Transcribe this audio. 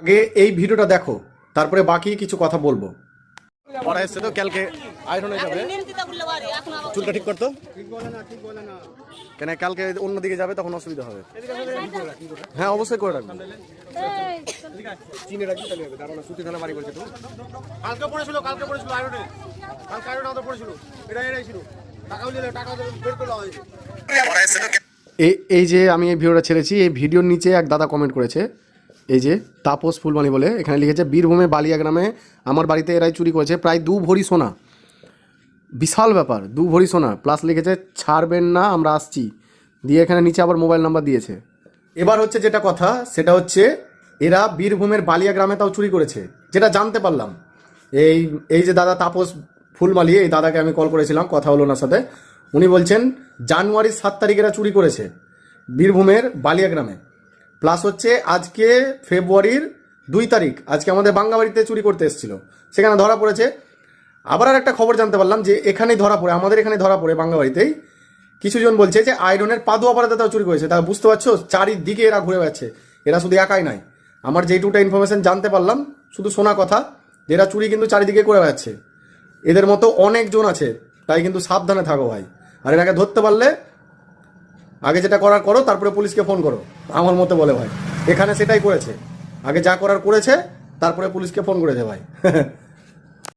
আগে এই ভিডিওটা দেখো, তারপরে বাকি কিছু কথা বলবো। ওরা এসছে তো কালকে আয়রন হয়ে যাবে, চুলটা ঠিক করতো কেন, কালকে অন্যদিকে যাবে তখন অসুবিধা হবে। হ্যাঁ অবশ্যই করে রাখবো, চিনে রাখবি তাহলে হবে। কারণ সুতি থানা বাড়ি বলছে তো কালকে পড়েছিল আয়রনে, কালকে আয়রন আদর পড়েছিল, এটাই ছিল টাকা দিলে টাকা বের করে দেওয়া হয়েছে। এই যে আমি এই ভিডিওটা ছেড়েছি, এই ভিডিওর নিচে এক দাদা কমেন্ট করেছে, এই যে তাপস ফুলবাণী বলে, এখানে লিখেছে বীরভূমে বালিয়া গ্রামে আমার বাড়িতে এরাই চুরি করেছে প্রায় 2 ভরি সোনা। বিশাল ব্যাপার, 2 ভরি সোনা প্লাস লিখেছে ছাড়বেন না আমরা আসছি, দিয়ে এখানে নিচে আবার মোবাইল নাম্বার দিয়েছে। এবার হচ্ছে যেটা কথা সেটা হচ্ছে এরা বীরভূমের বালিয়া গ্রামে তাও চুরি করেছে, যেটা জানতে পারলাম। এই যে দাদা তাপস ফুলমালি, এই দাদাকে আমি কল করেছিলাম, কথা হলো ওনার সাথে। উনি বলছেন জানুয়ারির 7 তারিখ এরা চুরি করেছে বীরভূমের বালিয়া গ্রামে। প্লাস হচ্ছে আজকে ফেব্রুয়ারির 2 তারিখ আজকে আমাদের বাঙ্গাবাড়িতে চুরি করতে এসেছিল, সেখানে ধরা পড়েছে। আবার আর একটা খবর জানতে পারলাম যে এখানেই ধরা পড়ে, আমাদের এখানে ধরা পড়ে বাঙ্গাবাড়িতেই কিছুজন বলছে যে আয়রনের পাদুয়াপাড়াতে তাও চুরি করেছে। তা বুঝতে পারছো চারিদিকে এরা ঘুরে বেড়াচ্ছে, এরা শুধু একাই নয়। আমার যেটুকটা ইনফরমেশন জানতে পারলাম শুধু শোনা কথা, যে এরা চুরি কিন্তু চারিদিকে করে বেড়াচ্ছে, এদের মতো অনেকজন আছে, তাই কিন্তু সাবধানে থাকো ভাই। আর এটাকে ধরতে পারলে আগে যেটা করার করো, তারপরে পুলিশকে ফোন করো, আমার মতে বলে ভাই। এখানে সেটাই করেছে, আগে যা করার করেছে, তারপরে পুলিশকে ফোন করেছে ভাই।